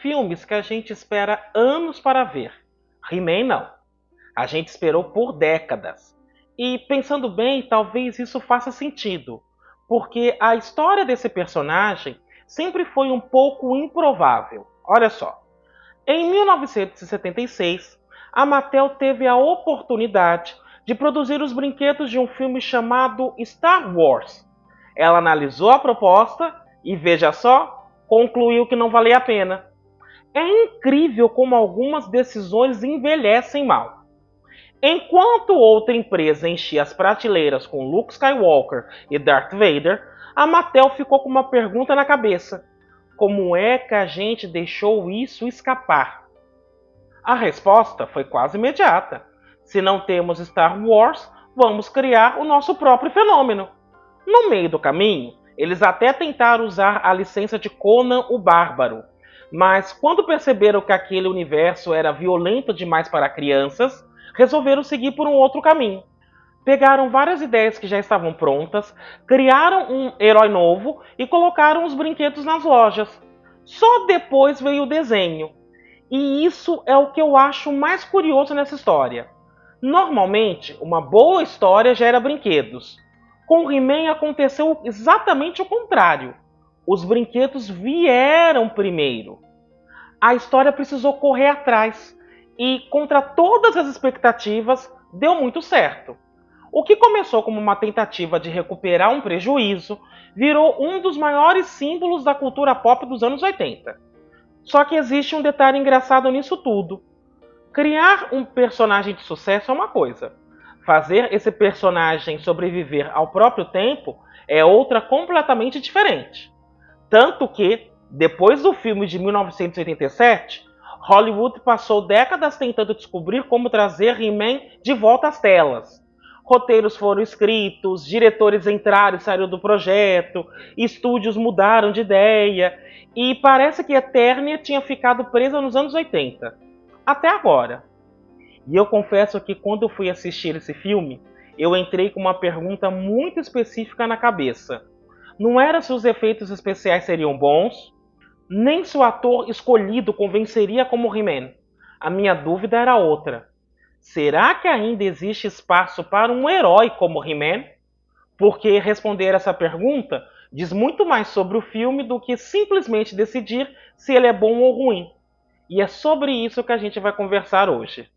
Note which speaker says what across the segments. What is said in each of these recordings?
Speaker 1: filmes que a gente espera anos para ver. He-Man não. A gente esperou por décadas. E pensando bem, talvez isso faça sentido, porque a história desse personagem sempre foi um pouco improvável. Olha só. Em 1976, a Mattel teve a oportunidade de produzir os brinquedos de um filme chamado Star Wars. Ela analisou a proposta e, veja só, concluiu que não valia a pena. É incrível como algumas decisões envelhecem mal. Enquanto outra empresa enchia as prateleiras com Luke Skywalker e Darth Vader, a Mattel ficou com uma pergunta na cabeça: como é que a gente deixou isso escapar? A resposta foi quase imediata. Se não temos Star Wars, vamos criar o nosso próprio fenômeno. No meio do caminho, eles até tentaram usar a licença de Conan o Bárbaro, mas quando perceberam que aquele universo era violento demais para crianças, resolveram seguir por um outro caminho. Pegaram várias ideias que já estavam prontas, criaram um herói novo e colocaram os brinquedos nas lojas. Só depois veio o desenho. E isso é o que eu acho mais curioso nessa história. Normalmente, uma boa história gera brinquedos. Com o He-Man aconteceu exatamente o contrário. Os brinquedos vieram primeiro. A história precisou correr atrás e, contra todas as expectativas, deu muito certo. O que começou como uma tentativa de recuperar um prejuízo virou um dos maiores símbolos da cultura pop dos anos 80. Só que existe um detalhe engraçado nisso tudo. Criar um personagem de sucesso é uma coisa. Fazer esse personagem sobreviver ao próprio tempo é outra completamente diferente. Tanto que, depois do filme de 1987, Hollywood passou décadas tentando descobrir como trazer He-Man de volta às telas. Roteiros foram escritos, diretores entraram e saíram do projeto, estúdios mudaram de ideia, e parece que Eternia tinha ficado presa nos anos 80. Até agora. E eu confesso que quando eu fui assistir esse filme, eu entrei com uma pergunta muito específica na cabeça. Não era se os efeitos especiais seriam bons, nem se o ator escolhido convenceria como He-Man. A minha dúvida era outra. Será que ainda existe espaço para um herói como He-Man? Porque responder essa pergunta diz muito mais sobre o filme do que simplesmente decidir se ele é bom ou ruim. E é sobre isso que a gente vai conversar hoje.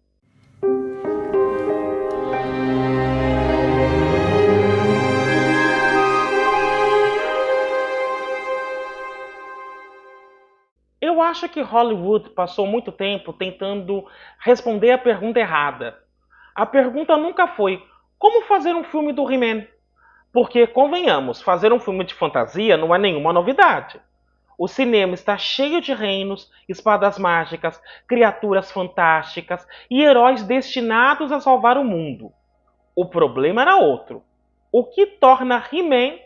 Speaker 1: Eu acho que Hollywood passou muito tempo tentando responder a pergunta errada. A pergunta nunca foi: como fazer um filme do He-Man? Porque, convenhamos, fazer um filme de fantasia não é nenhuma novidade. O cinema está cheio de reinos, espadas mágicas, criaturas fantásticas e heróis destinados a salvar o mundo. O problema era outro. O que torna He-Man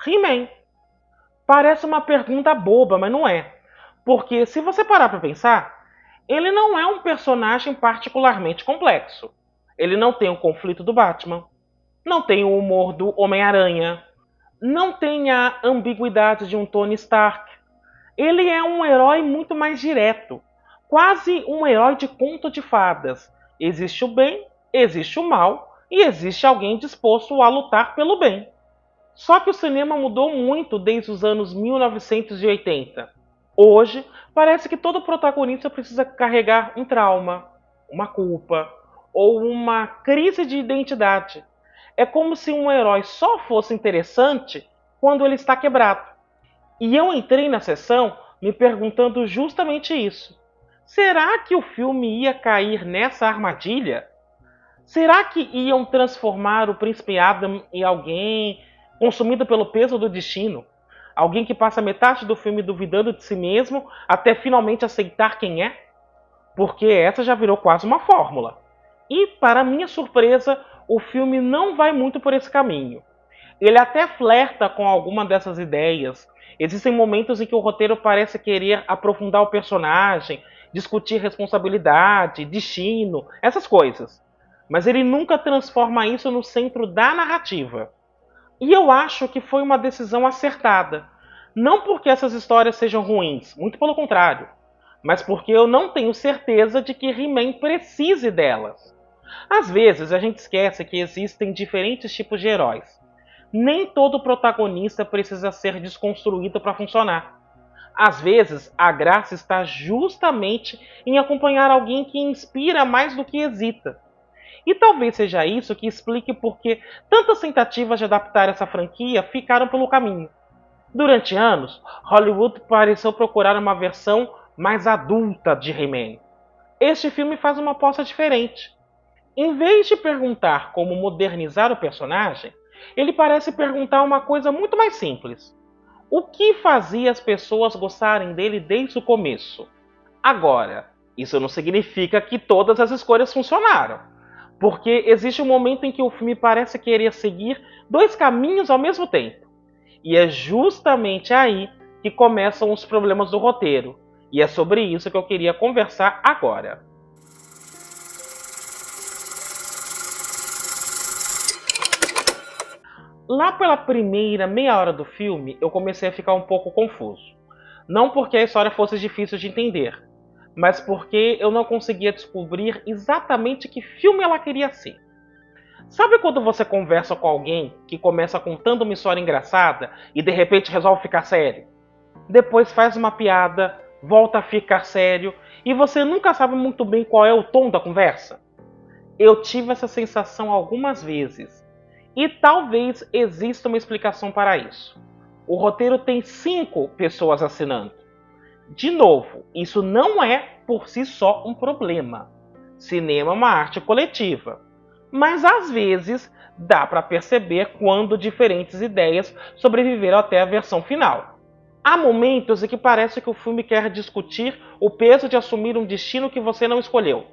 Speaker 1: He-Man? Parece uma pergunta boba, mas não é. Porque, se você parar para pensar, ele não é um personagem particularmente complexo. Ele não tem o conflito do Batman, não tem o humor do Homem-Aranha, não tem a ambiguidade de um Tony Stark. Ele é um herói muito mais direto, quase um herói de conto de fadas. Existe o bem, existe o mal e existe alguém disposto a lutar pelo bem. Só que o cinema mudou muito desde os anos 1980. Hoje, parece que todo protagonista precisa carregar um trauma, uma culpa ou uma crise de identidade. É como se um herói só fosse interessante quando ele está quebrado. E eu entrei na sessão me perguntando justamente isso. Será que o filme ia cair nessa armadilha? Será que iam transformar o Príncipe Adam em alguém consumido pelo peso do destino? Alguém que passa metade do filme duvidando de si mesmo até finalmente aceitar quem é? Porque essa já virou quase uma fórmula. E, para minha surpresa, o filme não vai muito por esse caminho. Ele até flerta com alguma dessas ideias. Existem momentos em que o roteiro parece querer aprofundar o personagem, discutir responsabilidade, destino, essas coisas. Mas ele nunca transforma isso no centro da narrativa. E eu acho que foi uma decisão acertada. Não porque essas histórias sejam ruins, muito pelo contrário. mas porque eu não tenho certeza de que He-Man precise delas. Às vezes a gente esquece que existem diferentes tipos de heróis. Nem todo protagonista precisa ser desconstruído para funcionar. Às vezes, a graça está justamente em acompanhar alguém que inspira mais do que hesita. E talvez seja isso que explique por que tantas tentativas de adaptar essa franquia ficaram pelo caminho. Durante anos, Hollywood pareceu procurar uma versão mais adulta de He-Man. Este filme faz uma aposta diferente. Em vez de perguntar como modernizar o personagem, ele parece perguntar uma coisa muito mais simples. O que fazia as pessoas gostarem dele desde o começo? Agora, isso não significa que todas as escolhas funcionaram, porque existe um momento em que o filme parece querer seguir dois caminhos ao mesmo tempo. E é justamente aí que começam os problemas do roteiro, e é sobre isso que eu queria conversar agora. Lá pela primeira meia hora do filme, eu comecei a ficar um pouco confuso. Não porque a história fosse difícil de entender, mas porque eu não conseguia descobrir exatamente que filme ela queria ser. Sabe quando você conversa com alguém que começa contando uma história engraçada e de repente resolve ficar sério? Depois faz uma piada, volta a ficar sério e você nunca sabe muito bem qual é o tom da conversa? Eu tive essa sensação algumas vezes. E talvez exista uma explicação para isso. O roteiro tem 5 pessoas assinando. De novo, isso não é por si só um problema. Cinema é uma arte coletiva. Mas às vezes dá para perceber quando diferentes ideias sobreviveram até a versão final. Há momentos em que parece que o filme quer discutir o peso de assumir um destino que você não escolheu.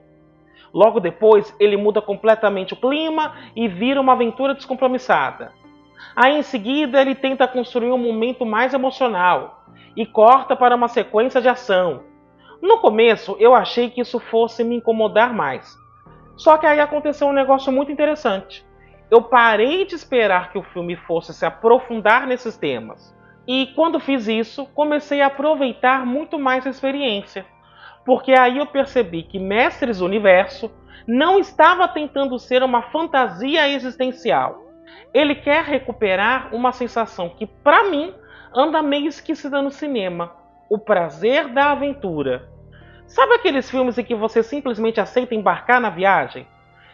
Speaker 1: Logo depois, ele muda completamente o clima e vira uma aventura descompromissada. Aí em seguida, ele tenta construir um momento mais emocional e corta para uma sequência de ação. No começo, eu achei que isso fosse me incomodar mais. Só que aí aconteceu um negócio muito interessante. Eu parei de esperar que o filme fosse se aprofundar nesses temas. E quando fiz isso, comecei a aproveitar muito mais a experiência. Porque aí eu percebi que Mestres do Universo não estava tentando ser uma fantasia existencial. Ele quer recuperar uma sensação que, para mim, anda meio esquecida no cinema: o prazer da aventura. Sabe aqueles filmes em que você simplesmente aceita embarcar na viagem?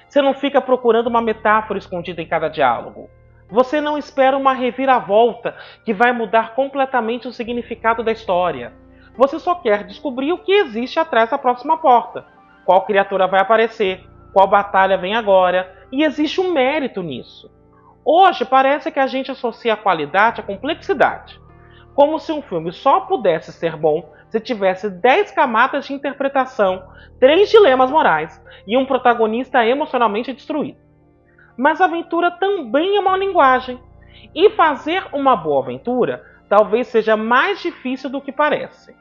Speaker 1: Você não fica procurando uma metáfora escondida em cada diálogo. Você não espera uma reviravolta que vai mudar completamente o significado da história. Você só quer descobrir o que existe atrás da próxima porta. Qual criatura vai aparecer, qual batalha vem agora, e existe um mérito nisso. Hoje parece que a gente associa a qualidade à complexidade. Como se um filme só pudesse ser bom se tivesse 10 camadas de interpretação, 3 dilemas morais e um protagonista emocionalmente destruído. Mas a aventura também é uma linguagem. E fazer uma boa aventura talvez seja mais difícil do que parece.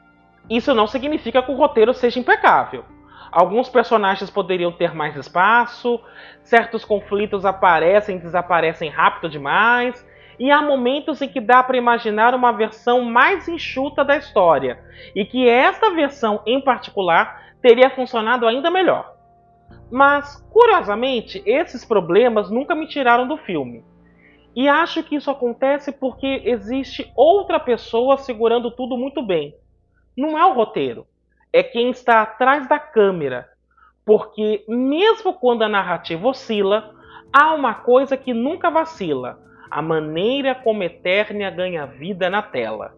Speaker 1: Isso não significa que o roteiro seja impecável. Alguns personagens poderiam ter mais espaço, certos conflitos aparecem e desaparecem rápido demais, e há momentos em que dá para imaginar uma versão mais enxuta da história, e que esta versão em particular teria funcionado ainda melhor. Mas, curiosamente, esses problemas nunca me tiraram do filme. E acho que isso acontece porque existe outra pessoa segurando tudo muito bem. Não é o roteiro, é quem está atrás da câmera. Porque mesmo quando a narrativa oscila, há uma coisa que nunca vacila: a maneira como Eternia ganha vida na tela.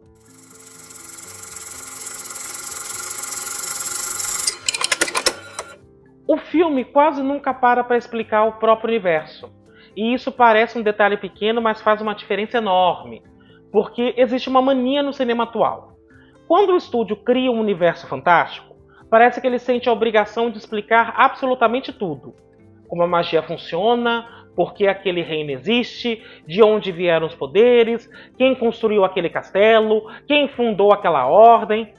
Speaker 1: O filme quase nunca para explicar o próprio universo. E isso parece um detalhe pequeno, mas faz uma diferença enorme. Porque existe uma mania no cinema atual. Quando o estúdio cria um universo fantástico, parece que ele sente a obrigação de explicar absolutamente tudo. Como a magia funciona, por que aquele reino existe, de onde vieram os poderes, quem construiu aquele castelo, quem fundou aquela ordem,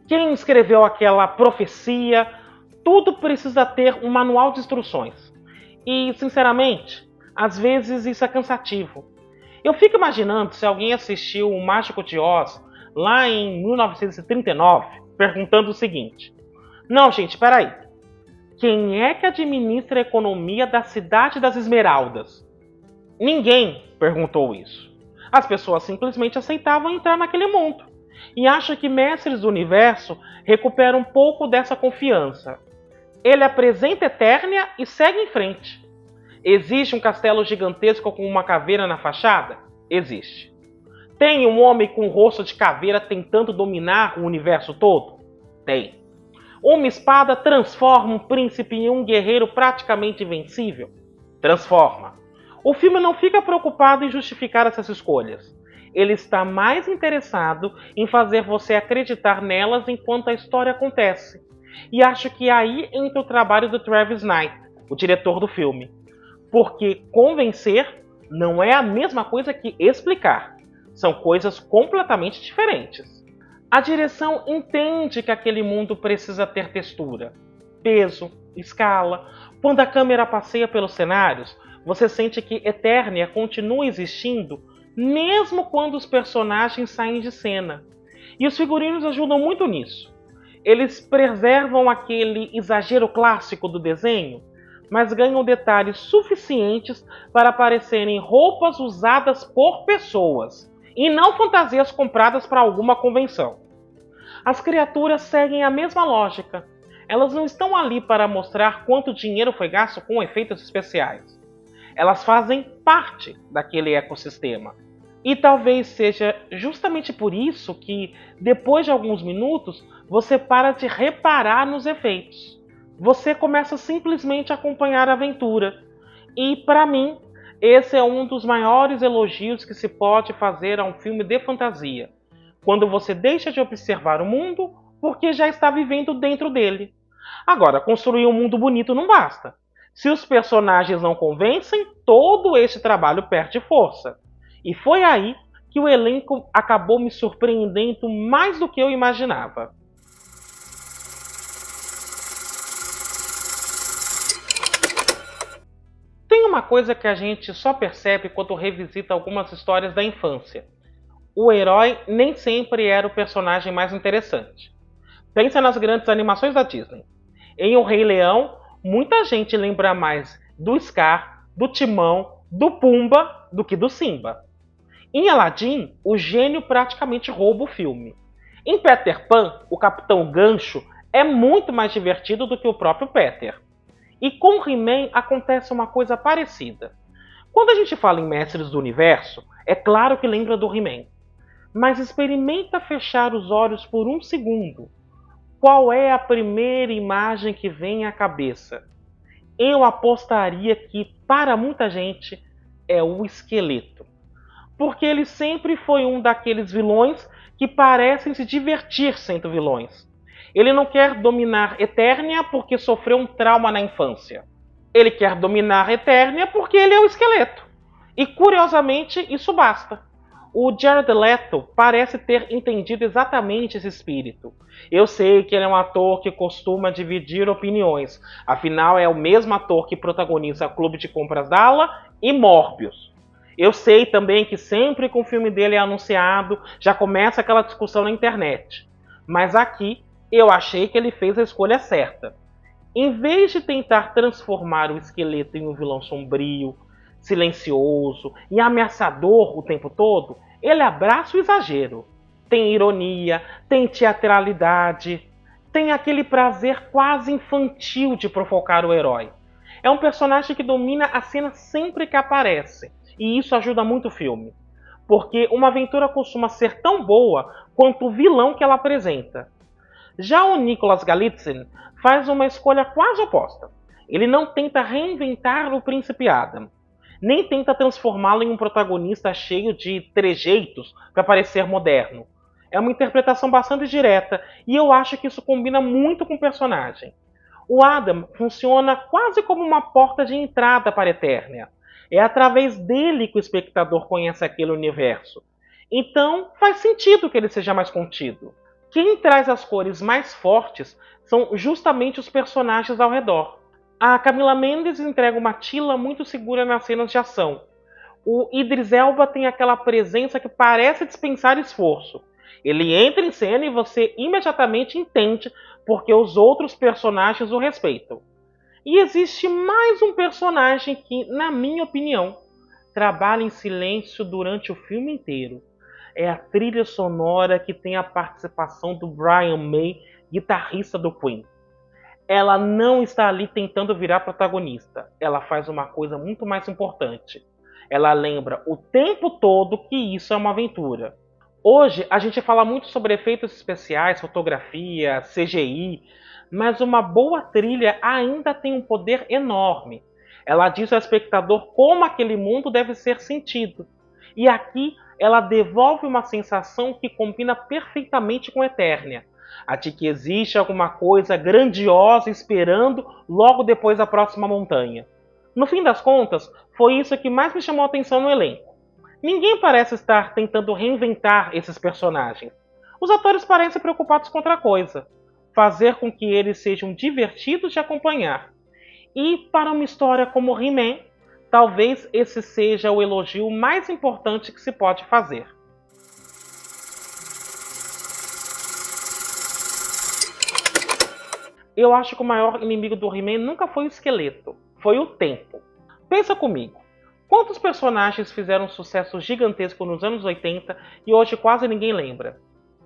Speaker 1: quem escreveu aquela profecia. Tudo precisa ter um manual de instruções. E, sinceramente, às vezes isso é cansativo. Eu fico imaginando se alguém assistiu O Mágico de Oz lá em 1939 perguntando o seguinte: não, gente, peraí. Quem é que administra a economia da Cidade das Esmeraldas? Ninguém perguntou isso. As pessoas simplesmente aceitavam entrar naquele mundo. E acho que Mestres do Universo recupera um pouco dessa confiança. Ele apresenta Eternia e segue em frente. Existe um castelo gigantesco com uma caveira na fachada? Existe. Tem um homem com rosto de caveira tentando dominar o universo todo? Tem. Uma espada transforma um príncipe em um guerreiro praticamente invencível? Transforma. O filme não fica preocupado em justificar essas escolhas. Ele está mais interessado em fazer você acreditar nelas enquanto a história acontece. E acho que aí entra o trabalho do Travis Knight, o diretor do filme. Porque convencer não é a mesma coisa que explicar. São coisas completamente diferentes. A direção entende que aquele mundo precisa ter textura, peso, escala. Quando a câmera passeia pelos cenários, você sente que Eternia continua existindo, mesmo quando os personagens saem de cena. E os figurinos ajudam muito nisso. Eles preservam aquele exagero clássico do desenho, mas ganham detalhes suficientes para parecerem roupas usadas por pessoas, e não fantasias compradas para alguma convenção. As criaturas seguem a mesma lógica. Elas não estão ali para mostrar quanto dinheiro foi gasto com efeitos especiais. Elas fazem parte daquele ecossistema. E talvez seja justamente por isso que, depois de alguns minutos, você para de reparar nos efeitos. Você começa simplesmente a acompanhar a aventura. E, para mim, esse é um dos maiores elogios que se pode fazer a um filme de fantasia. Quando você deixa de observar o mundo porque já está vivendo dentro dele. Agora, construir um mundo bonito não basta. Se os personagens não convencem, todo esse trabalho perde força. E foi aí que o elenco acabou me surpreendendo mais do que eu imaginava. Tem uma coisa que a gente só percebe quando revisita algumas histórias da infância. O herói nem sempre era o personagem mais interessante. Pensa nas grandes animações da Disney. Em O Rei Leão, muita gente lembra mais do Scar, do Timão, do Pumba do que do Simba. Em Aladdin, o gênio praticamente rouba o filme. Em Peter Pan, o Capitão Gancho é muito mais divertido do que o próprio Peter. E com He-Man acontece uma coisa parecida. Quando a gente fala em Mestres do Universo, é claro que lembra do He-Man. Mas experimenta fechar os olhos por um segundo. Qual é a primeira imagem que vem à cabeça? Eu apostaria que, para muita gente, é o esqueleto. Porque ele sempre foi um daqueles vilões que parecem se divertir sendo vilões. Ele não quer dominar Eternia porque sofreu um trauma na infância. Ele quer dominar Eternia porque ele é o esqueleto. E curiosamente, isso basta. O Jared Leto parece ter entendido exatamente esse espírito. Eu sei que ele é um ator que costuma dividir opiniões. Afinal, é o mesmo ator que protagoniza Clube de Compras Dallas e Morbius. Eu sei também que sempre que o filme dele é anunciado, já começa aquela discussão na internet. Mas aqui, eu achei que ele fez a escolha certa. Em vez de tentar transformar o esqueleto em um vilão sombrio, silencioso e ameaçador o tempo todo, ele abraça o exagero. Tem ironia, tem teatralidade, tem aquele prazer quase infantil de provocar o herói. É um personagem que domina a cena sempre que aparece, e isso ajuda muito o filme. Porque uma aventura costuma ser tão boa quanto o vilão que ela apresenta. Já o Nicholas Galitzine faz uma escolha quase oposta. Ele não tenta reinventar o Príncipe Adam, nem tenta transformá-lo em um protagonista cheio de trejeitos para parecer moderno. É uma interpretação bastante direta e eu acho que isso combina muito com o personagem. O Adam funciona quase como uma porta de entrada para a Eternia. É através dele que o espectador conhece aquele universo. Então faz sentido que ele seja mais contido. Quem traz as cores mais fortes são justamente os personagens ao redor. A Camila Mendes entrega uma Tila muito segura nas cenas de ação. O Idris Elba tem aquela presença que parece dispensar esforço. Ele entra em cena e você imediatamente entende porque os outros personagens o respeitam. E existe mais um personagem que, na minha opinião, trabalha em silêncio durante o filme inteiro. É a trilha sonora que tem a participação do Brian May, guitarrista do Queen. Ela não está ali tentando virar protagonista. Ela faz uma coisa muito mais importante. Ela lembra o tempo todo que isso é uma aventura. Hoje a gente fala muito sobre efeitos especiais, fotografia, CGI, mas uma boa trilha ainda tem um poder enorme. Ela diz ao espectador como aquele mundo deve ser sentido. E aqui ela devolve uma sensação que combina perfeitamente com Eternia, a de que existe alguma coisa grandiosa esperando logo depois da próxima montanha. No fim das contas, foi isso que mais me chamou a atenção no elenco. Ninguém parece estar tentando reinventar esses personagens. Os atores parecem preocupados com outra coisa: fazer com que eles sejam divertidos de acompanhar. E para uma história como He-Man, talvez esse seja o elogio mais importante que se pode fazer. Eu acho que o maior inimigo do He-Man nunca foi o esqueleto, foi o tempo. Pensa comigo, quantos personagens fizeram um sucesso gigantesco nos anos 80 e hoje quase ninguém lembra?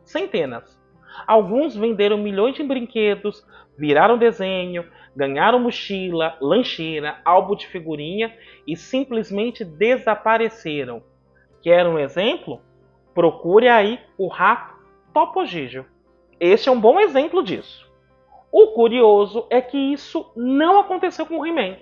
Speaker 1: Centenas. Alguns venderam milhões de brinquedos, viraram desenho, ganharam mochila, lancheira, álbum de figurinha e simplesmente desapareceram. Quer um exemplo? Procure aí o rato Topo Gigio. Este é um bom exemplo disso. O curioso é que isso não aconteceu com o He-Man.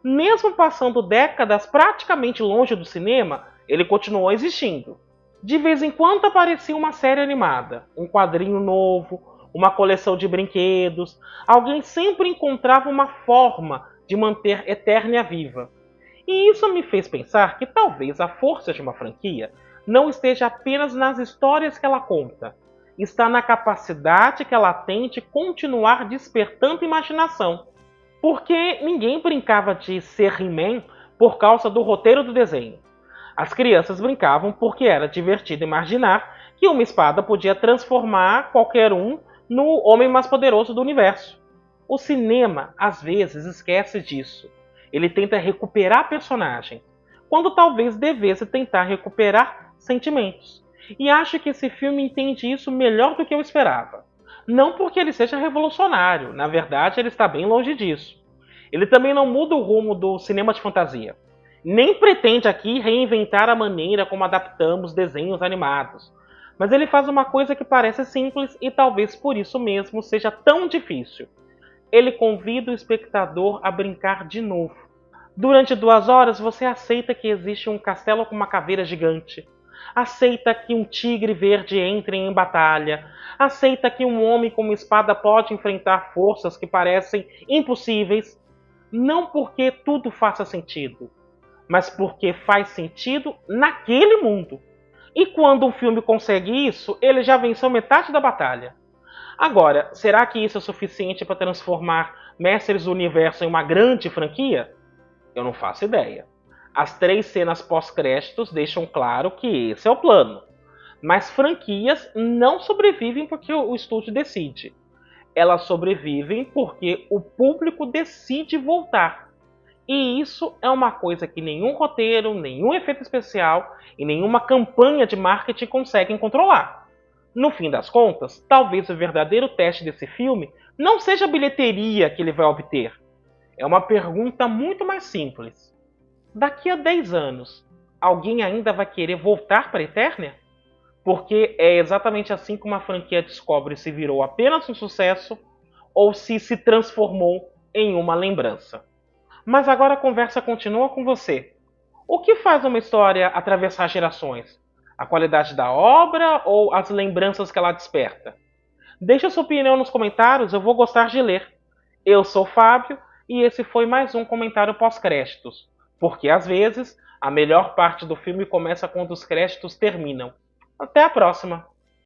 Speaker 1: Mesmo passando décadas praticamente longe do cinema, ele continuou existindo. De vez em quando aparecia uma série animada, um quadrinho novo, uma coleção de brinquedos. Alguém sempre encontrava uma forma de manter Eternia viva. E isso me fez pensar que talvez a força de uma franquia não esteja apenas nas histórias que ela conta. Está na capacidade que ela tem de continuar despertando imaginação. Porque ninguém brincava de ser He-Man por causa do roteiro do desenho. As crianças brincavam porque era divertido imaginar que uma espada podia transformar qualquer um no homem mais poderoso do universo. O cinema, às vezes, esquece disso. Ele tenta recuperar personagens, quando talvez devesse tentar recuperar sentimentos. E acho que esse filme entende isso melhor do que eu esperava. Não porque ele seja revolucionário, na verdade ele está bem longe disso. Ele também não muda o rumo do cinema de fantasia. Nem pretende aqui reinventar a maneira como adaptamos desenhos animados. Mas ele faz uma coisa que parece simples e talvez por isso mesmo seja tão difícil. Ele convida o espectador a brincar de novo. Durante 2 horas você aceita que existe um castelo com uma caveira gigante. Aceita que um tigre verde entre em batalha. Aceita que um homem com uma espada pode enfrentar forças que parecem impossíveis. Não porque tudo faça sentido, mas porque faz sentido naquele mundo. E quando um filme consegue isso, ele já venceu metade da batalha. Agora, será que isso é suficiente para transformar Mestres do Universo em uma grande franquia? Eu não faço ideia. As 3 cenas pós-créditos deixam claro que esse é o plano. Mas franquias não sobrevivem porque o estúdio decide. Elas sobrevivem porque o público decide voltar. E isso é uma coisa que nenhum roteiro, nenhum efeito especial e nenhuma campanha de marketing conseguem controlar. No fim das contas, talvez o verdadeiro teste desse filme não seja a bilheteria que ele vai obter. É uma pergunta muito mais simples. Daqui a 10 anos, alguém ainda vai querer voltar para a Eternia? Porque é exatamente assim que uma franquia descobre se virou apenas um sucesso ou se transformou em uma lembrança. Mas agora a conversa continua com você. O que faz uma história atravessar gerações? A qualidade da obra ou as lembranças que ela desperta? Deixe a sua opinião nos comentários, eu vou gostar de ler. Eu sou o Fábio e esse foi mais um comentário pós-créditos. Porque às vezes a melhor parte do filme começa quando os créditos terminam. Até a próxima!